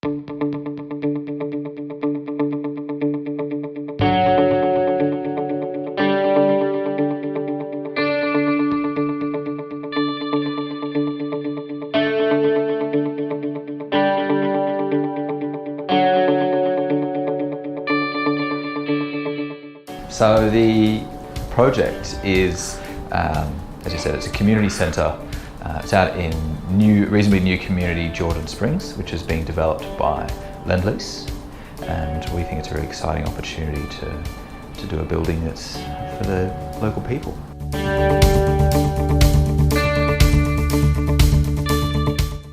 So the project is, as you said, it's a community centre. It's out in reasonably new community, Jordan Springs, which is being developed by Lend-Lease, and we think it's a really exciting opportunity to do a building that's for the local people.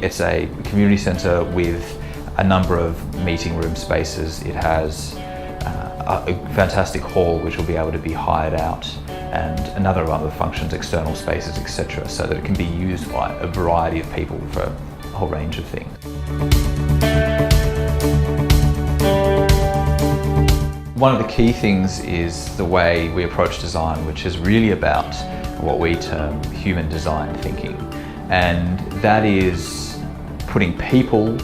It's a community centre with a number of meeting room spaces. It has a fantastic hall which will be able to be hired out, and another other functions, external spaces, etc., so that it can be used by a variety of people for a whole range of things. One of the key things is the way we approach design, which is really about what we term human design thinking, and that is putting people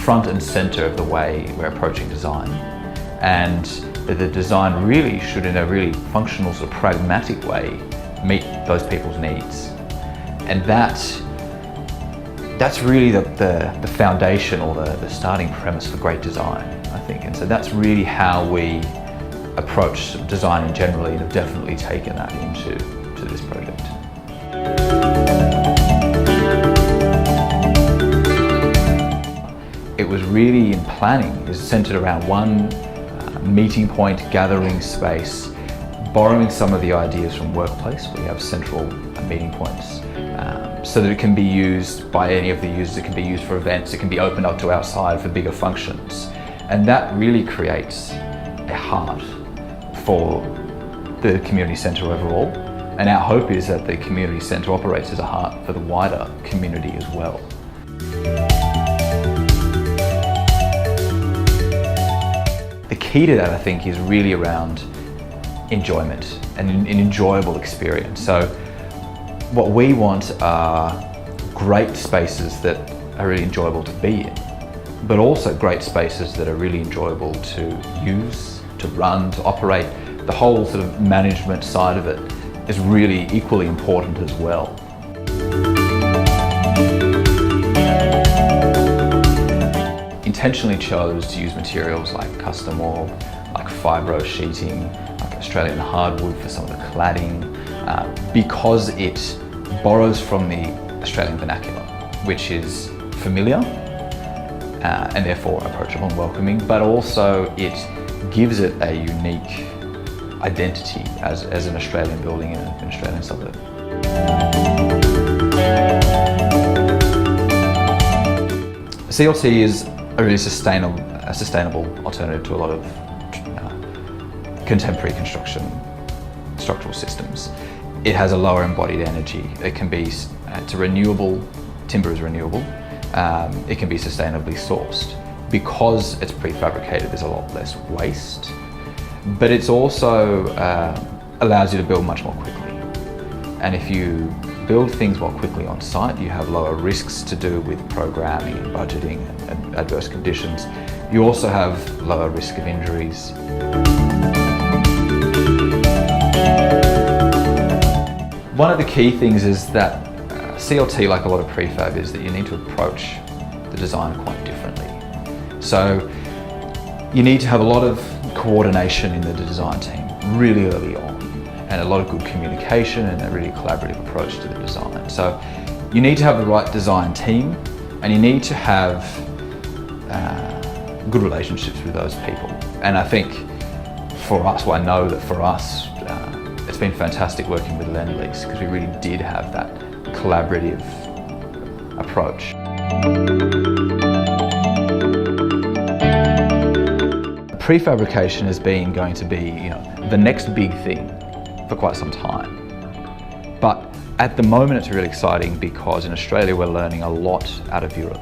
front and centre of the way we're approaching design. And the design really should, in a really functional, sort of pragmatic way, meet those people's needs. And that's really the foundation, or the starting premise for great design, I think. And so that's really how we approach design generally, and have definitely taken that into this project. It was really, in planning, is centred around one meeting point, gathering space, borrowing some of the ideas from workplace. We have central meeting points, so that it can be used by any of the users. It can be used for events, it can be opened up to outside for bigger functions. And that really creates a heart for the community centre overall. And our hope is that the community centre operates as a heart for the wider community as well. The key to that, I think, is really around enjoyment and an enjoyable experience. So what we want are great spaces that are really enjoyable to be in, but also great spaces that are really enjoyable to use, to run, to operate. The whole sort of management side of it is really equally important as well. Intentionally chose to use materials like custom wall, like fibro sheeting, like Australian hardwood for some of the cladding, because it borrows from the Australian vernacular, which is familiar and therefore approachable and welcoming, but also it gives it a unique identity as an Australian building in an Australian suburb. CLT is a really sustainable alternative to a lot of contemporary construction structural systems. It has a lower embodied energy. It can be, it's renewable, timber is renewable. It can be sustainably sourced. Because it's prefabricated, there's a lot less waste, but it's also allows you to build much more quickly. And if you build things more quickly on site, you have lower risks to do with programming, budgeting, and adverse conditions. You also have lower risk of injuries. One of the key things is that CLT, like a lot of prefab, is that you need to approach the design quite differently. So you need to have a lot of coordination in the design team really early on, and a lot of good communication and a really collaborative approach to the design. So you need to have the right design team, and you need to have good relationships with those people. And I think for us, well, I know that for us, it's been fantastic working with Lend-Lease, because we really did have that collaborative approach. Prefabrication has been going to be, the next big thing for quite some time. But at the moment it's really exciting because in Australia we're learning a lot out of Europe,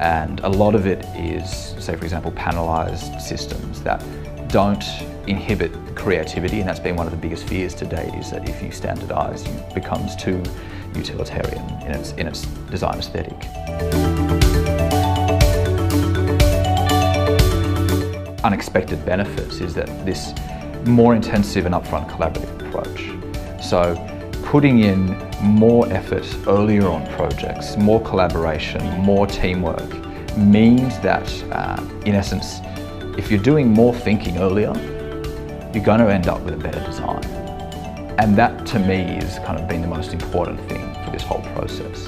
and a lot of it is, say for example, panelised systems that don't inhibit creativity, and that's been one of the biggest fears to date, is that if you standardise, it becomes too utilitarian in its design aesthetic. unexpected benefits is that this more intensive and upfront collaborative approach. So putting in more effort earlier on projects, more collaboration, more teamwork means that, in essence, if you're doing more thinking earlier, you're going to end up with a better design. And that, to me, has kind of been the most important thing for this whole process.